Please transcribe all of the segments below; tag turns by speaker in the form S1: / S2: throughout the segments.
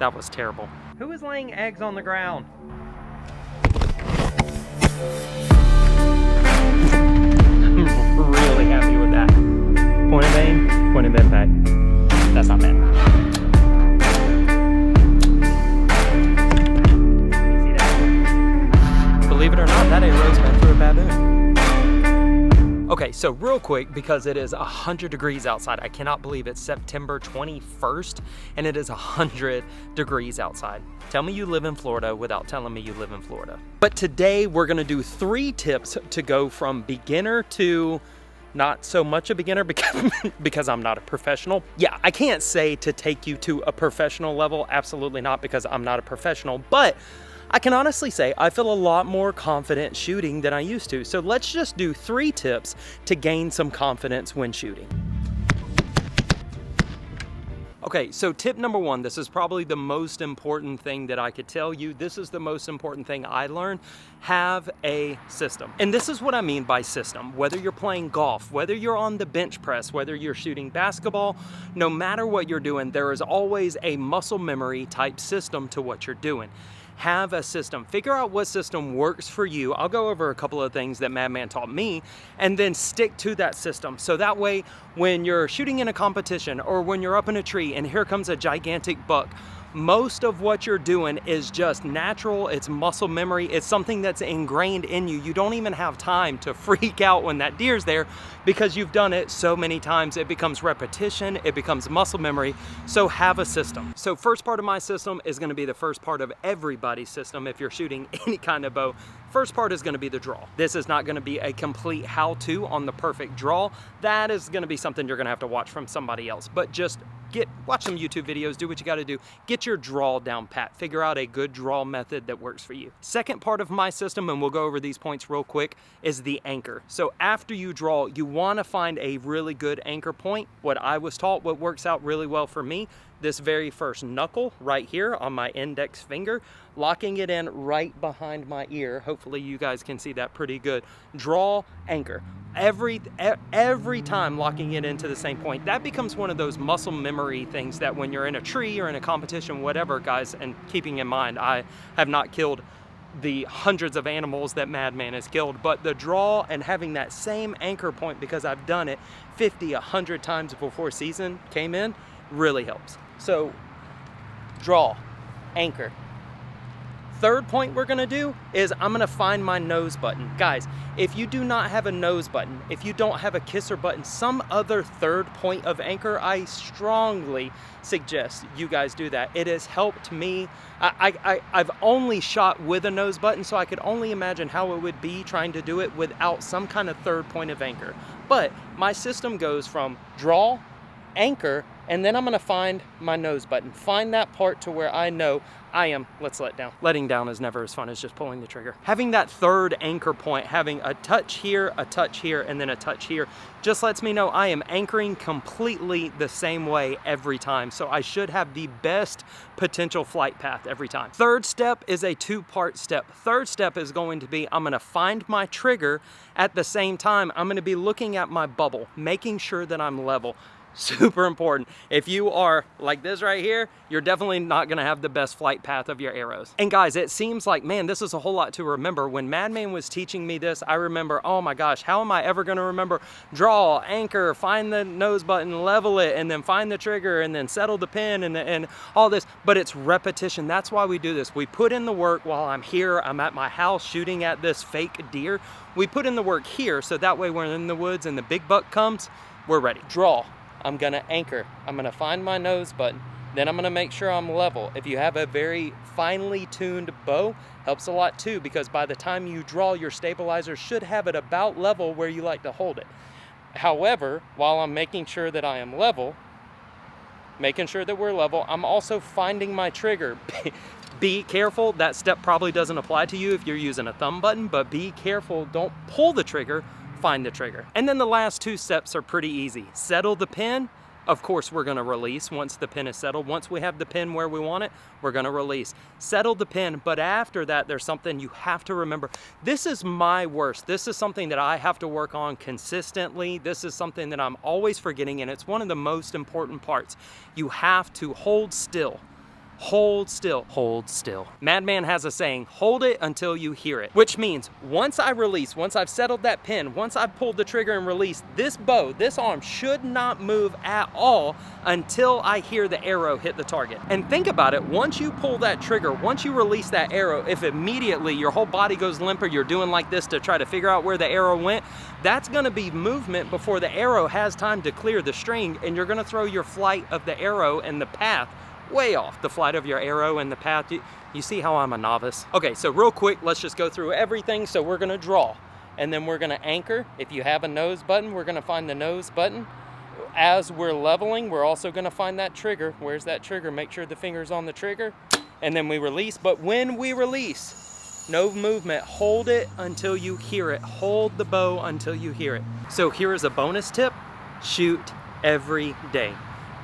S1: That was terrible. Who is laying eggs on the ground? I'm really happy with that. Point of aim, point of impact. That's not bad. See that? Believe it or not, that arrow's meant for a baboon. Okay, so real quick, because it is 100 degrees outside, I cannot believe it's September 21st and it is 100 degrees outside. Tell me you live in Florida without telling me you live in Florida. But today we're gonna do 3 tips to go from beginner to not so much a beginner because I'm not a professional. Yeah, I can't say to take you to a professional level, absolutely not, because I'm not a professional, but I can honestly say I feel a lot more confident shooting than I used to. So let's just do 3 tips to gain some confidence when shooting. Okay, so tip number 1, this is probably the most important thing that I could tell you. This is the most important thing I learned. Have a system. And this is what I mean by system. Whether you're playing golf, whether you're on the bench press, whether you're shooting basketball, no matter what you're doing, there is always a muscle memory type system to what you're doing. Have a system. Figure out what system works for you. I'll go over a couple of things that Madman taught me and then stick to that system. So that way, when you're shooting in a competition or when you're up in a tree and here comes a gigantic buck, most of what you're doing is just natural. It's muscle memory. It's something that's ingrained in you. You don't even have time to freak out when that deer's there because you've done it so many times. It becomes repetition. It becomes muscle memory. So have a system. So first part of my system is going to be the first part of everybody's system. If you're shooting any kind of bow, first part is going to be the draw. This is not going to be a complete how-to on the perfect draw. That is going to be something you're going to have to watch from somebody else. But just watch some YouTube videos, do what you got to do. Get your draw down pat. Figure out a good draw method that works for you. Second part of my system, and we'll go over these points real quick, is the anchor. So after you draw, you want to find a really good anchor point. What I was taught, what works out really well for me, this very first knuckle right here on my index finger, locking it in right behind my ear. Hopefully you guys can see that pretty good. Draw, anchor. Every time locking it into the same point. That becomes one of those muscle memory things that when you're in a tree or in a competition, whatever, guys, and keeping in mind, I have not killed the hundreds of animals that Madman has killed, but the draw and having that same anchor point, because I've done it 50, 100 times before season came in, really helps. So draw, anchor. Third point we're gonna do is I'm gonna find my nose button. Guys, if you do not have a nose button, if you don't have a kisser button, some other third point of anchor, I strongly suggest you guys do that. It has helped me. I've only shot with a nose button, so I could only imagine how it would be trying to do it without some kind of third point of anchor. But my system goes from draw, anchor, and then I'm gonna find my nose button. Find that part to where I know I am, let's let down. Letting down is never as fun as just pulling the trigger. Having that third anchor point, having a touch here, and then a touch here, just lets me know I am anchoring completely the same way every time. So I should have the best potential flight path every time. Third step is a 2-part step. Third step is going to be, I'm gonna find my trigger. At the same time, I'm gonna be looking at my bubble, making sure that I'm level. Super important. If you are like this right here, you're definitely not gonna have the best flight path of your arrows. And guys, it seems like, man, this is a whole lot to remember. When Madman was teaching me this, I remember, oh my gosh, how am I ever gonna remember draw, anchor, find the nose button, level it, and then find the trigger, and then settle the pin, and all this. But it's repetition. That's why we do this. We put in the work while I'm here. I'm at my house shooting at this fake deer. We put in the work here, so that way when we're in the woods and the big buck comes, we're ready. Draw. I'm gonna anchor. I'm gonna find my nose button. Then I'm gonna make sure I'm level. If you have a very finely tuned bow, helps a lot too, because by the time you draw, your stabilizer should have it about level where you like to hold it. However, while I'm making sure that I am level, making sure that we're level, I'm also finding my trigger. Be careful, that step probably doesn't apply to you if you're using a thumb button, but be careful, don't pull the trigger, find the trigger. And then the last 2 steps are pretty easy. Settle the pin. Of course, we're gonna release once the pin is settled. Once we have the pin where we want it, we're gonna release. Settle the pin, but after that, there's something you have to remember. This is my worst. This is something that I have to work on consistently. This is something that I'm always forgetting, and it's one of the most important parts. You have to hold still. hold still, hold still. Madman has a saying, hold it until you hear it, which means once I release, once I've settled that pin, once I've pulled the trigger and released, this bow, this arm should not move at all until I hear the arrow hit the target. And think about it, once you pull that trigger, once you release that arrow, if immediately your whole body goes limp or you're doing like this to try to figure out where the arrow went, that's gonna be movement before the arrow has time to clear the string, and you're gonna throw your flight of the arrow and the path way off. The flight of your arrow and the path. You see how I'm a novice? Okay, so real quick, let's just go through everything. So we're gonna draw, and then we're gonna anchor. If you have a nose button, we're gonna find the nose button. As we're leveling, we're also gonna find that trigger. Where's that trigger? Make sure the finger's on the trigger, and then we release. But when we release, no movement. Hold it until you hear it. Hold the bow until you hear it. So here is a bonus tip: shoot every day.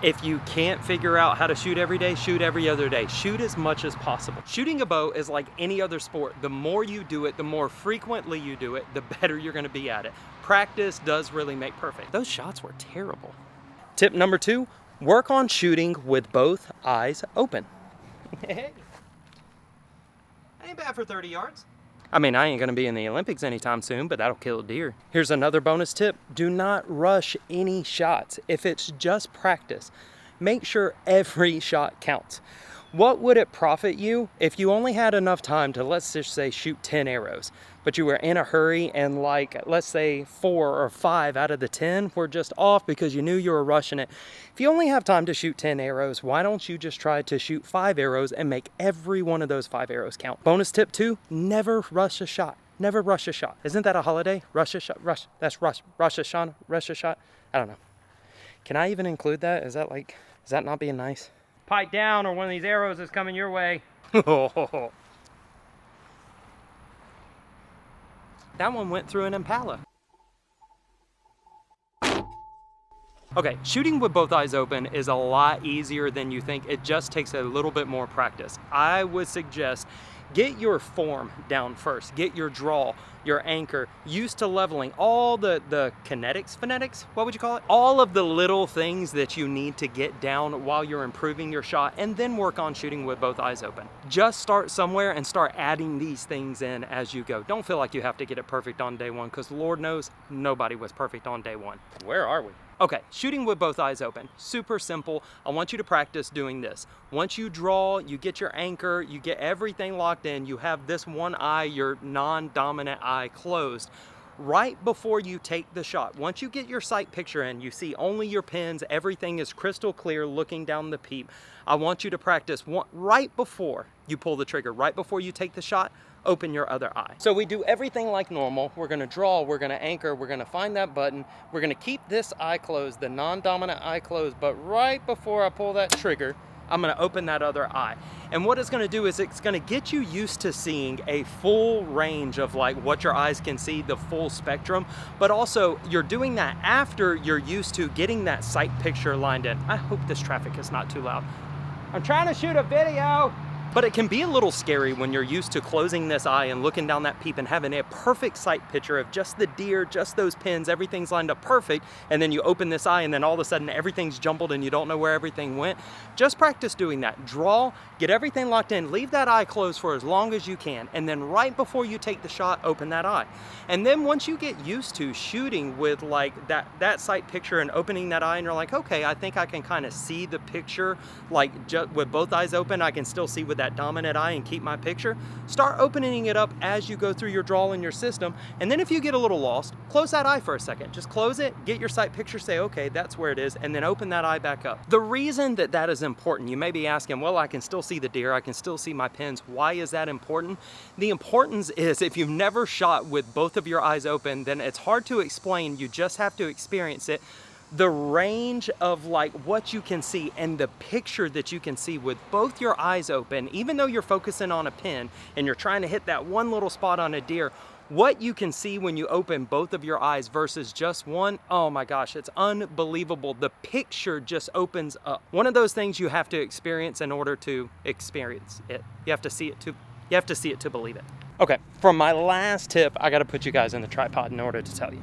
S1: If you can't figure out how to shoot every day, shoot every other day. Shoot as much as possible. Shooting a bow is like any other sport. The more you do it, the more frequently you do it, the better you're gonna be at it. Practice does really make perfect. Those shots were terrible. Tip number 2, work on shooting with both eyes open. Hey, ain't bad for 30 yards. I mean, I ain't gonna be in the Olympics anytime soon, but that'll kill a deer. Here's another bonus tip: do not rush any shots. If it's just practice, make sure every shot counts. What would it profit you if you only had enough time to, let's just say, shoot 10 arrows, but you were in a hurry and, like, let's say 4 or 5 out of the 10 were just off because you knew you were rushing it? If you only have time to shoot 10 arrows, why don't you just try to shoot 5 arrows and make every one of those 5 arrows count? Bonus tip 2, never rush a shot. Never rush a shot. Isn't that a holiday? Rush a shot, rush, that's Rosh Hashanah, rush a shot. I don't know. Can I even include that? Is that not being nice? Pipe down or one of these arrows is coming your way. That one went through an Impala. Okay, shooting with both eyes open is a lot easier than you think. It just takes a little bit more practice. I would suggest get your form down first. Get your draw, your anchor, used to leveling, all the phonetics, what would you call it? All of the little things that you need to get down while you're improving your shot, and then work on shooting with both eyes open. Just start somewhere and start adding these things in as you go. Don't feel like you have to get it perfect on day one, because Lord knows nobody was perfect on day one. Where are we? Okay, shooting with both eyes open, super simple. I want you to practice doing this. Once you draw, you get your anchor, you get everything locked in, you have this one eye, your non-dominant eye, closed. Right before you take the shot, once you get your sight picture in, you see only your pins, everything is crystal clear looking down the peep. I want you to practice right before you pull the trigger, right before you take the shot, open your other eye. So we do everything like normal. We're gonna draw, we're gonna anchor, we're gonna find that button, we're gonna keep this eye closed, the non-dominant eye closed, but right before I pull that trigger, I'm gonna open that other eye. And what it's gonna do is it's gonna get you used to seeing a full range of like what your eyes can see, the full spectrum, but also you're doing that after you're used to getting that sight picture lined in. I hope this traffic is not too loud. I'm trying to shoot a video. But it can be a little scary when you're used to closing this eye and looking down that peep and having a perfect sight picture of just the deer, just those pins, everything's lined up perfect, and then you open this eye and then all of a sudden everything's jumbled and you don't know where everything went. Just practice doing that. Draw, get everything locked in, leave that eye closed for as long as you can, and then right before you take the shot, open that eye. And then once you get used to shooting with like that sight picture and opening that eye and you're like, okay, I think I can kind of see the picture, like with both eyes open, I can still see with that dominant eye and keep my picture. Start opening it up as you go through your draw in your system, and then if you get a little lost, close that eye for a second. Just close it, get your sight picture, say, okay, that's where it is, and then open that eye back up. The reason that that is important, you may be asking, well, I can still see the deer, I can still see my pins. Why is that important? The importance is if you've never shot with both of your eyes open, then it's hard to explain. You just have to experience it. The range of like what you can see and the picture that you can see with both your eyes open, even though you're focusing on a pin and you're trying to hit that one little spot on a deer, what you can see when you open both of your eyes versus just one, oh my gosh, it's unbelievable. The picture just opens up. One of those things you have to experience in order to experience it. You have to see it to believe it. Okay, for my last tip, I got to put you guys in the tripod in order to tell you.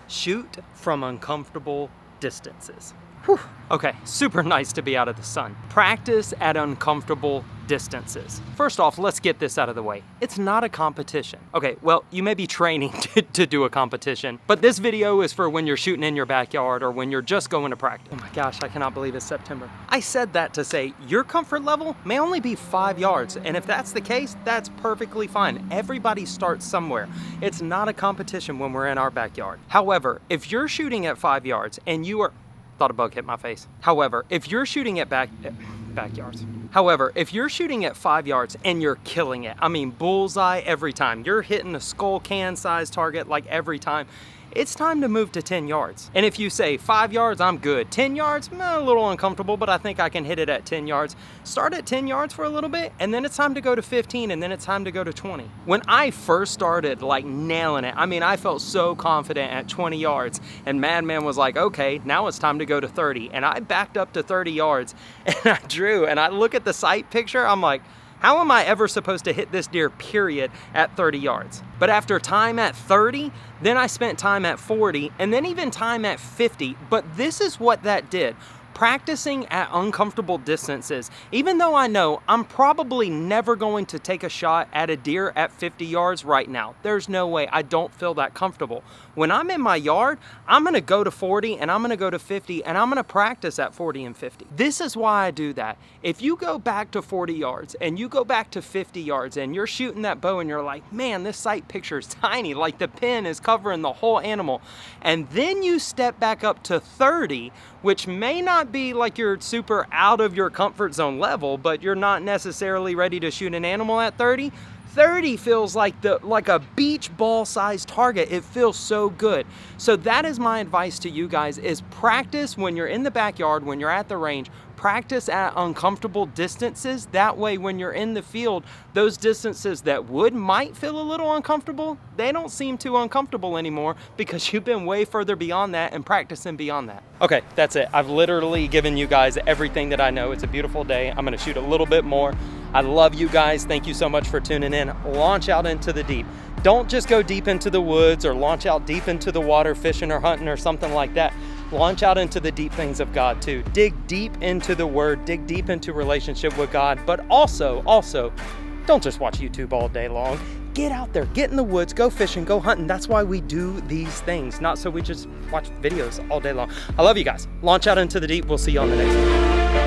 S1: Shoot from uncomfortable distances. Whew. Okay, super nice to be out of the sun. Practice at uncomfortable distances. First off, let's get this out of the way. It's not a competition. Okay, well, you may be training to do a competition, but this video is for when you're shooting in your backyard or when you're just going to practice. Oh my gosh, I cannot believe it's September. I said that to say your comfort level may only be 5 yards, and if that's the case, that's perfectly fine. Everybody starts somewhere. It's not a competition when we're in our backyard. However, if you're shooting at 5 yards and you are... Thought a bug hit my face. However, if you're shooting at backyards. However, if you're shooting at 5 yards and you're killing it, I mean bullseye every time, you're hitting a skull can size target like every time, it's time to move to 10 yards. And if you say 5 yards, I'm good. 10 yards, a little uncomfortable, but I think I can hit it at 10 yards. Start at 10 yards for a little bit, and then it's time to go to 15, and then it's time to go to 20. When I first started like nailing it, I mean, I felt so confident at 20 yards, and Madman was like, okay, now it's time to go to 30. And I backed up to 30 yards, and I drew, and I look at the sight picture, I'm like, how am I ever supposed to hit this deer, period, at 30 yards? But after time at 30, then I spent time at 40, and then even time at 50. But this is what that did. Practicing at uncomfortable distances, even though I know I'm probably never going to take a shot at a deer at 50 yards right now. There's no way. I don't feel that comfortable. When I'm in my yard, I'm gonna go to 40 and I'm gonna go to 50 and I'm gonna practice at 40 and 50. This is why I do that. If you go back to 40 yards and you go back to 50 yards and you're shooting that bow and you're like, man, this sight picture is tiny, like the pin is covering the whole animal. And then you step back up to 30, which may not be like you're super out of your comfort zone level, but you're not necessarily ready to shoot an animal at 30. 30 feels like a beach ball sized target. It feels so good. So that is my advice to you guys, is practice when you're in the backyard, when you're at the range, practice at uncomfortable distances. That way when you're in the field, those distances that might feel a little uncomfortable, they don't seem too uncomfortable anymore because you've been way further beyond that and practicing beyond that. Okay, that's it. I've literally given you guys everything that I know. It's a beautiful day. I'm gonna shoot a little bit more. I love you guys. Thank you so much for tuning in. Launch out into the deep. Don't just go deep into the woods or launch out deep into the water fishing or hunting or something like that. Launch out into the deep things of God too. Dig deep into the word, dig deep into relationship with God, but also, don't just watch YouTube all day long. Get out there, get in the woods, go fishing, go hunting. That's why we do these things, not so we just watch videos all day long. I love you guys. Launch out into the deep. We'll see you on the next one.